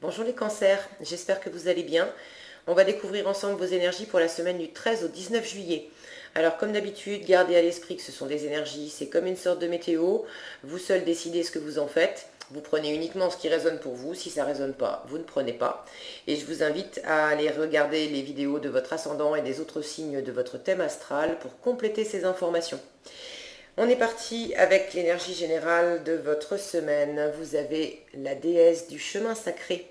Bonjour les cancers, j'espère que vous allez bien. On va découvrir ensemble vos énergies pour la semaine du 13 au 19 juillet. Alors comme d'habitude, gardez à l'esprit que ce sont des énergies, c'est comme une sorte de météo. Vous seul décidez ce que vous en faites. Vous prenez uniquement ce qui résonne pour vous. Si ça ne résonne pas, vous ne prenez pas. Et je vous invite à aller regarder les vidéos de votre ascendant et des autres signes de votre thème astral pour compléter ces informations. On est parti avec l'énergie générale de votre semaine. Vous avez la déesse du chemin sacré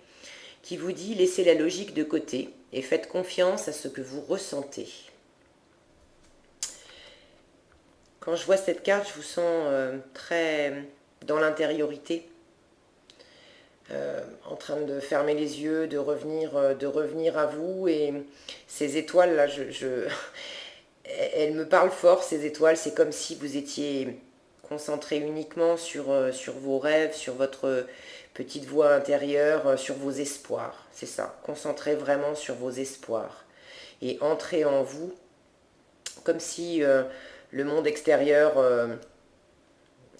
qui vous dit laissez la logique de côté et faites confiance à ce que vous ressentez. Quand je vois cette carte, je vous sens très dans l'intériorité, en train de fermer les yeux, de revenir à vous. Et ces étoiles-là, elles me parlent fort, ces étoiles. C'est comme si vous étiez concentré uniquement sur vos rêves, sur votre petite voix intérieure, sur vos espoirs. C'est ça, concentrez vraiment sur vos espoirs. Et entrez en vous, comme si le monde extérieur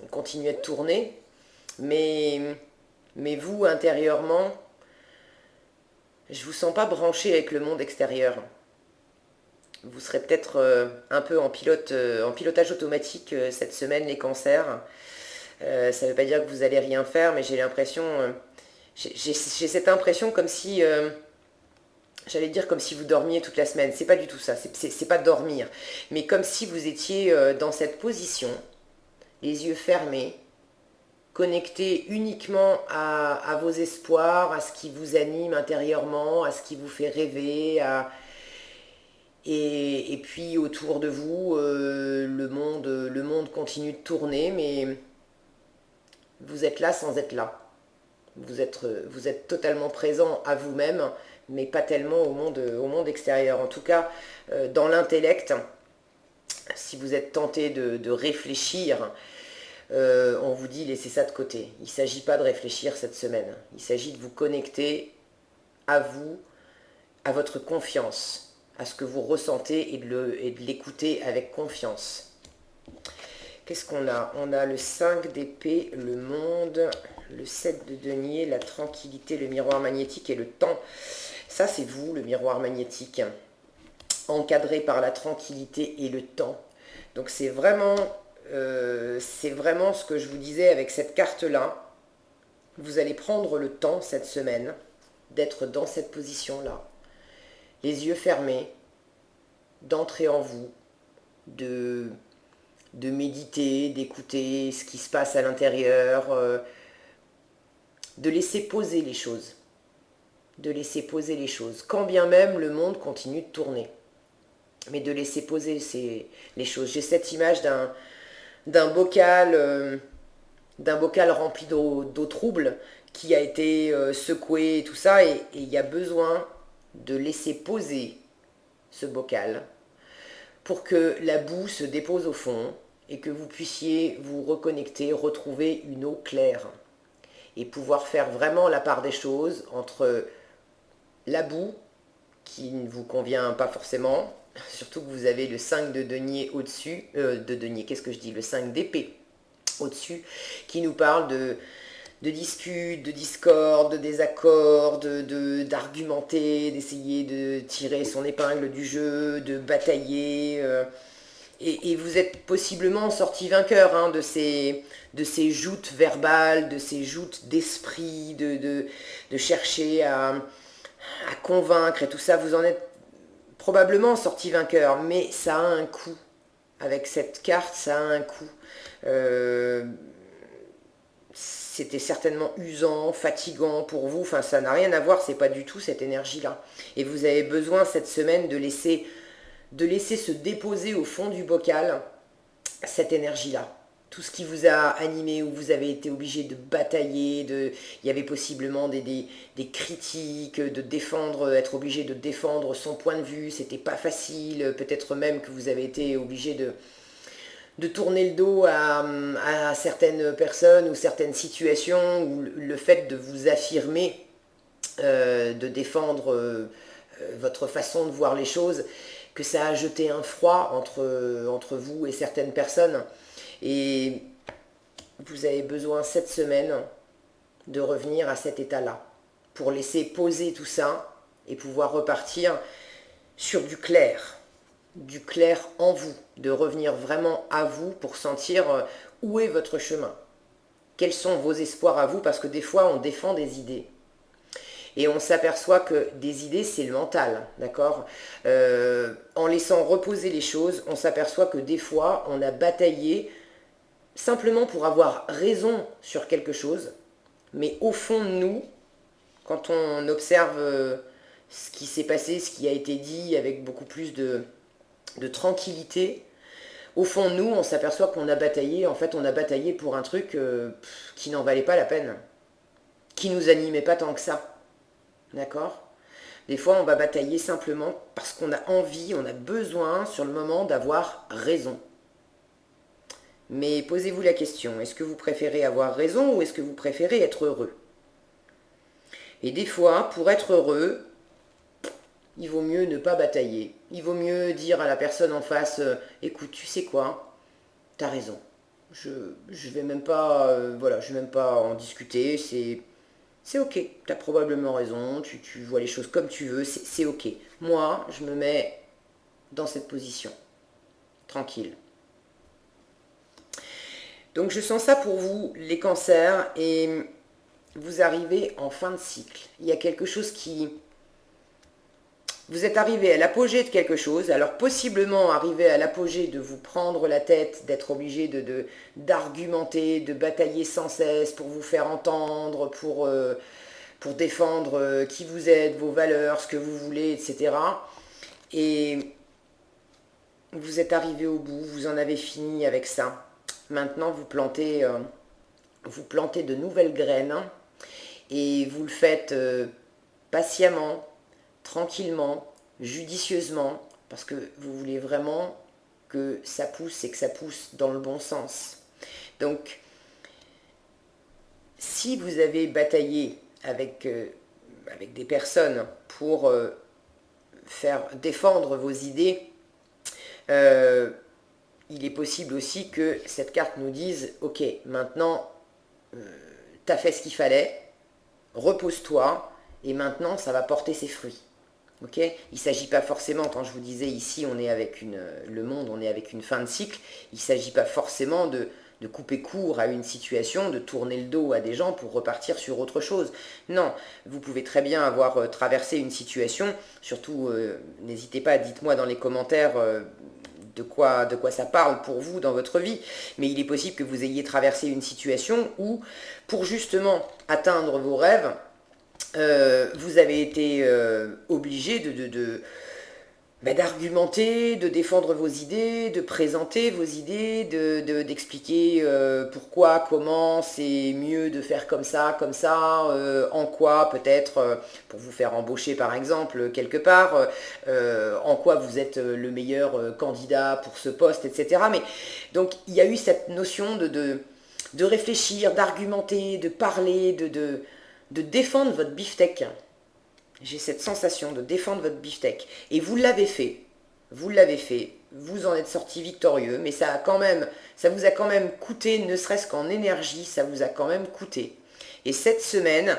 continuait de tourner, mais, mais vous, intérieurement, je vous sens pas branché avec le monde extérieur. Vous serez peut-être un peu en pilotage automatique cette semaine, les cancers. Ça ne veut pas dire que vous allez rien faire, mais j'ai l'impression, j'ai cette impression comme si, j'allais dire comme si vous dormiez toute la semaine. C'est pas du tout ça. C'est pas dormir, mais comme si vous étiez dans cette position, les yeux fermés, connecté uniquement à vos espoirs, à ce qui vous anime intérieurement, à ce qui vous fait rêver, et puis autour de vous, le monde continue de tourner, mais vous êtes là sans être là. Vous êtes totalement présent à vous-même, mais pas tellement au monde extérieur. En tout cas, dans l'intellect, si vous êtes tenté de réfléchir, on vous dit laissez ça de côté. Il ne s'agit pas de réfléchir cette semaine. Il s'agit de vous connecter à vous, à votre confiance, à ce que vous ressentez et de l'écouter avec confiance. Qu'est-ce qu'on a? On a le 5 d'épée, le monde, le 7 de denier, la tranquillité, le miroir magnétique et le temps. Ça, c'est vous, le miroir magnétique, encadré par la tranquillité et le temps. Donc c'est vraiment ce que je vous disais avec cette carte-là. Vous allez prendre le temps cette semaine d'être dans cette position-là, les yeux fermés, d'entrer en vous, de méditer, d'écouter ce qui se passe à l'intérieur, de laisser poser les choses. De laisser poser les choses. Quand bien même le monde continue de tourner. Mais de laisser poser les choses. J'ai cette image d'un bocal, rempli d'eau trouble qui a été secoué et tout ça. Et il y a besoin de laisser poser ce bocal pour que la boue se dépose au fond et que vous puissiez vous reconnecter, retrouver une eau claire et pouvoir faire vraiment la part des choses entre la boue qui ne vous convient pas forcément, surtout que vous avez le 5 de denier au-dessus, de denier, qu'est-ce que je dis, le 5 d'épée au-dessus, qui nous parle de disputes, de discordes, de désaccords, d'argumenter, d'essayer de tirer son épingle du jeu, de batailler. Et vous êtes possiblement sorti vainqueur hein, de ces joutes verbales, de ces joutes d'esprit, de chercher à convaincre et tout ça. Vous en êtes probablement sorti vainqueur, mais ça a un coût. Avec cette carte, ça a un coût. C'était certainement usant, fatigant pour vous. Enfin, ça n'a rien à voir, c'est pas du tout cette énergie-là. Et vous avez besoin cette semaine de laisser se déposer au fond du bocal cette énergie-là. Tout ce qui vous a animé, où vous avez été obligé de batailler, il y avait possiblement des critiques, de défendre, être obligé de défendre son point de vue, c'était pas facile, peut-être même que vous avez été obligé de tourner le dos à certaines personnes ou certaines situations, où le fait de vous affirmer, de défendre votre façon de voir les choses, que ça a jeté un froid entre vous et certaines personnes. Et vous avez besoin cette semaine de revenir à cet état-là pour laisser poser tout ça et pouvoir repartir sur du clair en vous, de revenir vraiment à vous pour sentir où est votre chemin. Quels sont vos espoirs à vous? Parce que des fois, on défend des idées. Et on s'aperçoit que des idées, c'est le mental, d'accord. En laissant reposer les choses, on s'aperçoit que des fois, on a bataillé simplement pour avoir raison sur quelque chose. Mais au fond de nous, quand on observe ce qui s'est passé, ce qui a été dit avec beaucoup plus de tranquillité, au fond de nous, on s'aperçoit qu'on a bataillé. En fait, on a bataillé pour un truc qui n'en valait pas la peine, qui nous animait pas tant que ça. D'accord? Des fois, on va batailler simplement parce qu'on a envie, on a besoin sur le moment d'avoir raison. Mais posez-vous la question, est-ce que vous préférez avoir raison ou est-ce que vous préférez être heureux? Et des fois, pour être heureux, il vaut mieux ne pas batailler. Il vaut mieux dire à la personne en face, écoute, tu sais quoi? T'as raison. Je vais même pas, voilà, je vais même pas en discuter, c'est ok, tu as probablement raison, tu vois les choses comme tu veux, c'est ok. Moi, je me mets dans cette position, tranquille. Donc je sens ça pour vous, les cancers, et vous arrivez en fin de cycle. Il y a quelque chose qui... Vous êtes arrivé à l'apogée de quelque chose, alors possiblement arrivé à l'apogée de vous prendre la tête, d'être obligé d'argumenter, de batailler sans cesse pour vous faire entendre, pour défendre qui vous êtes, vos valeurs, ce que vous voulez, etc. Et vous êtes arrivé au bout, vous en avez fini avec ça. Maintenant, vous plantez de nouvelles graines et vous le faites patiemment, tranquillement, judicieusement, parce que vous voulez vraiment que ça pousse et que ça pousse dans le bon sens. Donc, si vous avez bataillé avec des personnes pour faire défendre vos idées, il est possible aussi que cette carte nous dise, ok, maintenant, tu as fait ce qu'il fallait, repose-toi, et maintenant, ça va porter ses fruits. Okay, il ne s'agit pas forcément, quand je vous disais ici, on est avec le monde, on est avec une fin de cycle, il ne s'agit pas forcément de couper court à une situation, de tourner le dos à des gens pour repartir sur autre chose. Non, vous pouvez très bien avoir traversé une situation, surtout n'hésitez pas, dites-moi dans les commentaires de quoi ça parle pour vous dans votre vie, mais il est possible que vous ayez traversé une situation où, pour justement atteindre vos rêves, vous avez été obligé d'argumenter, de défendre vos idées, de présenter vos idées, d'expliquer pourquoi, comment c'est mieux de faire comme ça, en quoi peut-être, pour vous faire embaucher par exemple quelque part, en quoi vous êtes le meilleur candidat pour ce poste, etc. Mais donc il y a eu cette notion de réfléchir, d'argumenter, de parler, de défendre votre beefsteak. J'ai cette sensation de défendre votre beefsteak. Et vous l'avez fait. Vous en êtes sorti victorieux, mais ça vous a quand même coûté, ne serait-ce qu'en énergie, ça vous a quand même coûté. Et cette semaine,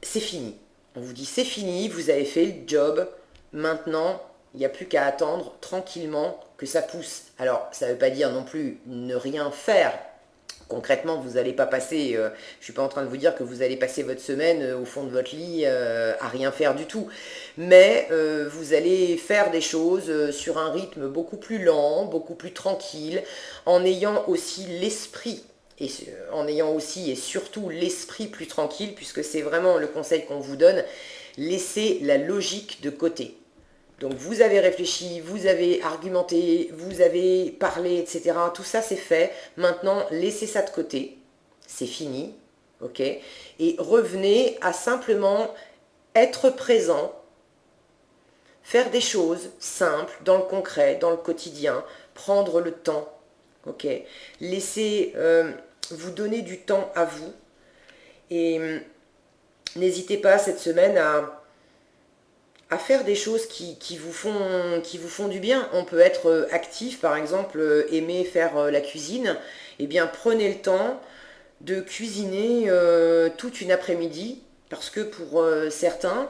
c'est fini. On vous dit c'est fini, vous avez fait le job. Maintenant, il n'y a plus qu'à attendre tranquillement que ça pousse. Alors, ça ne veut pas dire non plus ne rien faire. Concrètement, vous n'allez pas passer, je ne suis pas en train de vous dire que vous allez passer votre semaine au fond de votre lit à rien faire du tout. Mais vous allez faire des choses sur un rythme beaucoup plus lent, beaucoup plus tranquille, en ayant aussi l'esprit, et surtout l'esprit plus tranquille, puisque c'est vraiment le conseil qu'on vous donne, laissez la logique de côté. Donc vous avez réfléchi, vous avez argumenté, vous avez parlé, etc. Tout ça c'est fait. Maintenant, laissez ça de côté. C'est fini. Ok? Et revenez à simplement être présent, faire des choses simples, dans le concret, dans le quotidien, prendre le temps. Ok? Laissez vous donner du temps à vous. Et n'hésitez pas cette semaine à faire des choses qui vous font du bien. On peut être actif, par exemple, aimer faire la cuisine. Eh bien, prenez le temps de cuisiner toute une après-midi, Parce que pour certains,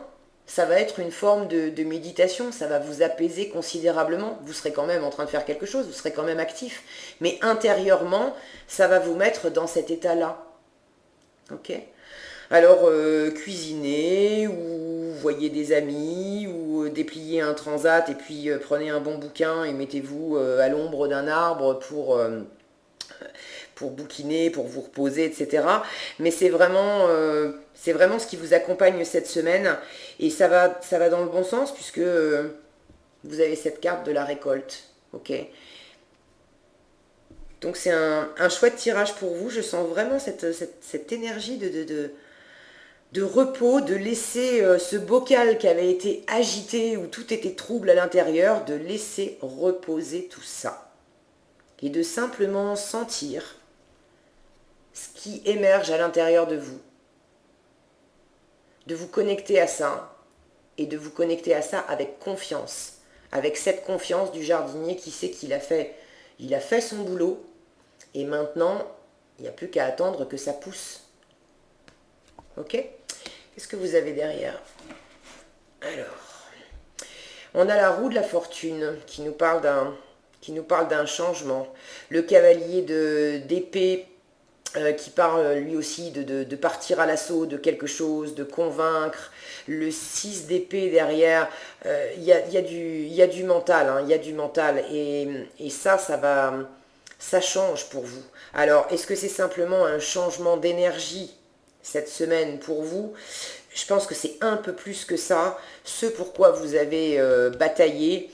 ça va être une forme de méditation, ça va vous apaiser considérablement. Vous serez quand même en train de faire quelque chose, vous serez quand même actif. Mais intérieurement, ça va vous mettre dans cet état-là. Ok? Alors, cuisinez, ou voyez des amis, ou dépliez un transat, et puis prenez un bon bouquin et mettez-vous à l'ombre d'un arbre pour bouquiner, pour vous reposer, etc. Mais c'est vraiment ce qui vous accompagne cette semaine. Et ça va dans le bon sens, puisque vous avez cette carte de la récolte. Ok? Donc c'est un chouette tirage pour vous. Je sens vraiment cette énergie de repos, de laisser ce bocal qui avait été agité, où tout était trouble à l'intérieur, de laisser reposer tout ça. Et de simplement sentir ce qui émerge à l'intérieur de vous. De vous connecter à ça, et de vous connecter à ça avec confiance. Avec cette confiance du jardinier qui sait qu'il a fait son boulot, et maintenant, il n'y a plus qu'à attendre que ça pousse. Ok? Qu'est-ce que vous avez derrière? Alors, on a la roue de la fortune qui nous parle d'un changement. Le cavalier d'épée qui parle lui aussi de partir à l'assaut de quelque chose, de convaincre. Le 6 d'épée derrière, il y a du mental, hein, il y a du mental. Et ça change pour vous. Alors, est-ce que c'est simplement un changement d'énergie cette semaine pour vous? Je pense que c'est un peu plus que ça. Ce pourquoi vous avez bataillé,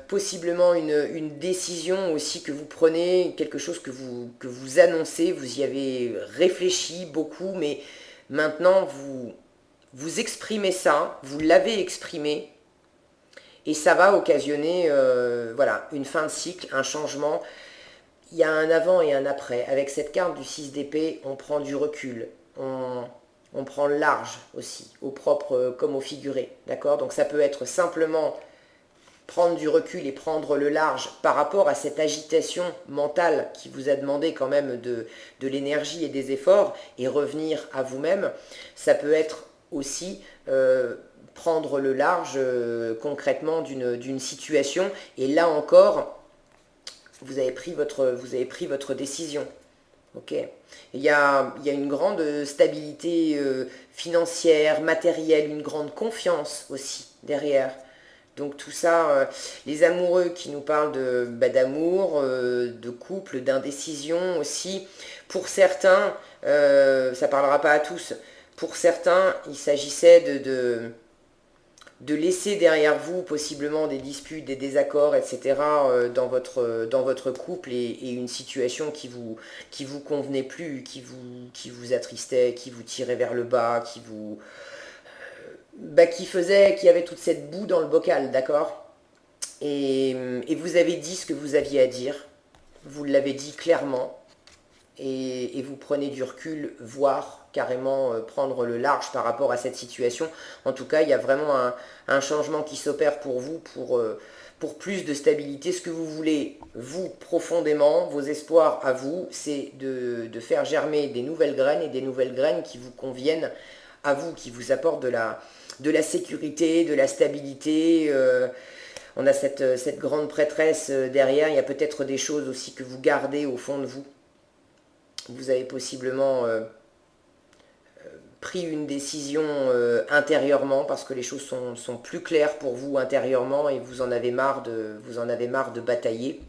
possiblement une décision aussi que vous prenez, quelque chose que vous annoncez, vous y avez réfléchi beaucoup, mais maintenant vous exprimez ça, vous l'avez exprimé, et ça va occasionner voilà, une fin de cycle, un changement. Il y a un avant et un après. Avec cette carte du 6 d'épée, on prend du recul, on prend le large aussi, au propre comme au figuré, d'accord? Donc ça peut être simplement prendre du recul et prendre le large par rapport à cette agitation mentale qui vous a demandé quand même de l'énergie et des efforts, et revenir à vous-même. Ça peut être aussi prendre le large concrètement d'une situation, et là encore, vous avez pris votre décision. Ok. Il y a une grande stabilité financière, matérielle, une grande confiance aussi derrière. Donc tout ça, les amoureux qui nous parlent d'amour, de couple, d'indécision aussi. Pour certains, ça ne parlera pas à tous, pour certains, il s'agissait de laisser derrière vous possiblement des disputes, des désaccords, etc. Dans votre couple, et une situation qui vous convenait plus, qui vous attristait, qui vous tirait vers le bas, qui avait toute cette boue dans le bocal, d'accord? Et vous avez dit ce que vous aviez à dire, vous l'avez dit clairement, et vous prenez du recul, voire carrément prendre le large par rapport à cette situation. En tout cas, il y a vraiment un changement qui s'opère pour vous, pour plus de stabilité. Ce que vous voulez, vous, profondément, vos espoirs à vous, c'est de faire germer des nouvelles graines, et des nouvelles graines qui vous conviennent à vous, qui vous apportent de la sécurité, de la stabilité. On a cette grande prêtresse derrière. Il y a peut-être des choses aussi que vous gardez au fond de vous. Vous avez possiblement pris une décision intérieurement, parce que les choses sont plus claires pour vous intérieurement, et vous en avez marre de batailler.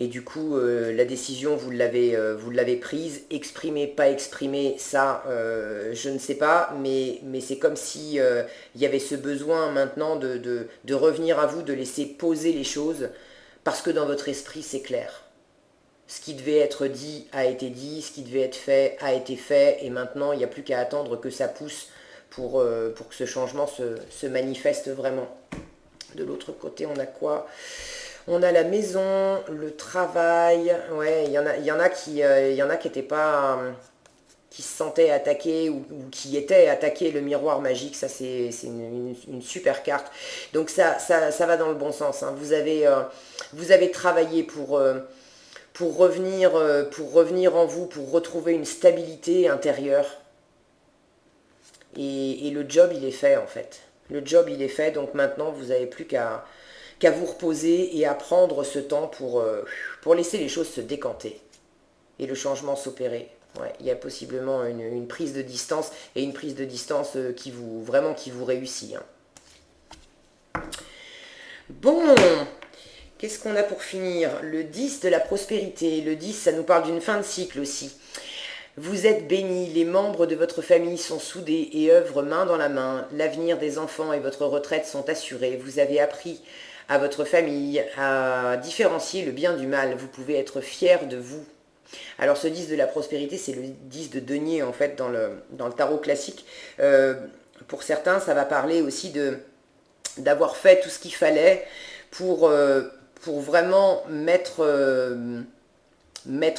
Et du coup, la décision, vous l'avez prise. Exprimer, pas exprimer, ça, je ne sais pas, mais c'est comme si il y avait ce besoin maintenant de revenir à vous, de laisser poser les choses, parce que dans votre esprit, c'est clair. Ce qui devait être dit a été dit, ce qui devait être fait a été fait, et maintenant, il n'y a plus qu'à attendre que ça pousse pour que ce changement se manifeste vraiment. De l'autre côté, on a quoi? On a la maison, le travail. Ouais, il y en a qui étaient pas, qui se sentaient attaqués, ou qui étaient attaqués. Le miroir magique, ça c'est une super carte. Donc ça va dans le bon sens, hein. Vous avez travaillé pour revenir en vous, pour retrouver une stabilité intérieure. Et le job, il est fait en fait. Le job, il est fait, donc maintenant, vous n'avez plus qu'à vous reposer et à prendre ce temps pour laisser les choses se décanter et le changement s'opérer. Ouais, il y a possiblement une prise de distance, et une prise de distance vraiment qui vous réussit. Hein. Bon, qu'est-ce qu'on a pour finir? Le 10 de la prospérité. Le 10, ça nous parle d'une fin de cycle aussi. Vous êtes bénis, les membres de votre famille sont soudés et œuvrent main dans la main. L'avenir des enfants et votre retraite sont assurés. Vous avez appris à votre famille à différencier le bien du mal. Vous pouvez être fiers de vous. Alors ce 10 de la prospérité, c'est le 10 de denier en fait dans le tarot classique. Pour certains, ça va parler aussi d'avoir fait tout ce qu'il fallait pour vraiment mettre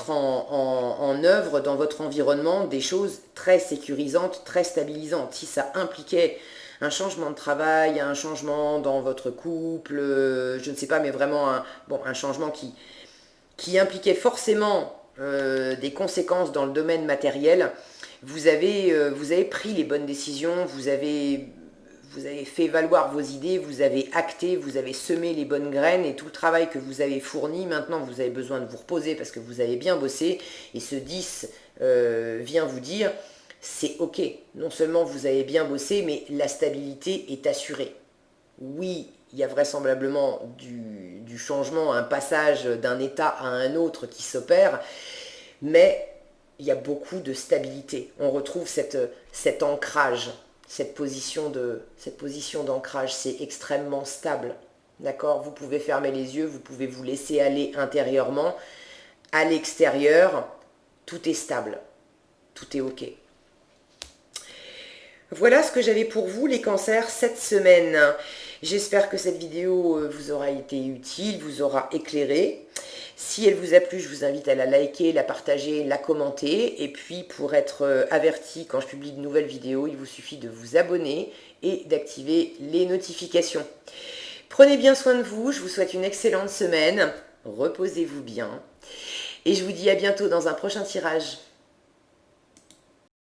en œuvre dans votre environnement des choses très sécurisantes, très stabilisantes. Si ça impliquait un changement de travail, un changement dans votre couple, je ne sais pas, mais vraiment un changement qui impliquait forcément des conséquences dans le domaine matériel, vous avez pris les bonnes décisions, vous avez fait valoir vos idées, vous avez acté, vous avez semé les bonnes graines, et tout le travail que vous avez fourni, maintenant vous avez besoin de vous reposer parce que vous avez bien bossé, et ce 10 vient vous dire, c'est ok, non seulement vous avez bien bossé, mais la stabilité est assurée. Oui, il y a vraisemblablement du changement, un passage d'un état à un autre qui s'opère, mais il y a beaucoup de stabilité. On retrouve cet ancrage, cette position d'ancrage, c'est extrêmement stable. D'accord? Vous pouvez fermer les yeux, vous pouvez vous laisser aller intérieurement. À l'extérieur, tout est stable, tout est ok. Voilà ce que j'avais pour vous, les cancers, cette semaine. J'espère que cette vidéo vous aura été utile, vous aura éclairé. Si elle vous a plu, je vous invite à la liker, la partager, la commenter. Et puis, pour être averti quand je publie de nouvelles vidéos, il vous suffit de vous abonner et d'activer les notifications. Prenez bien soin de vous, je vous souhaite une excellente semaine. Reposez-vous bien. Et je vous dis à bientôt dans un prochain tirage.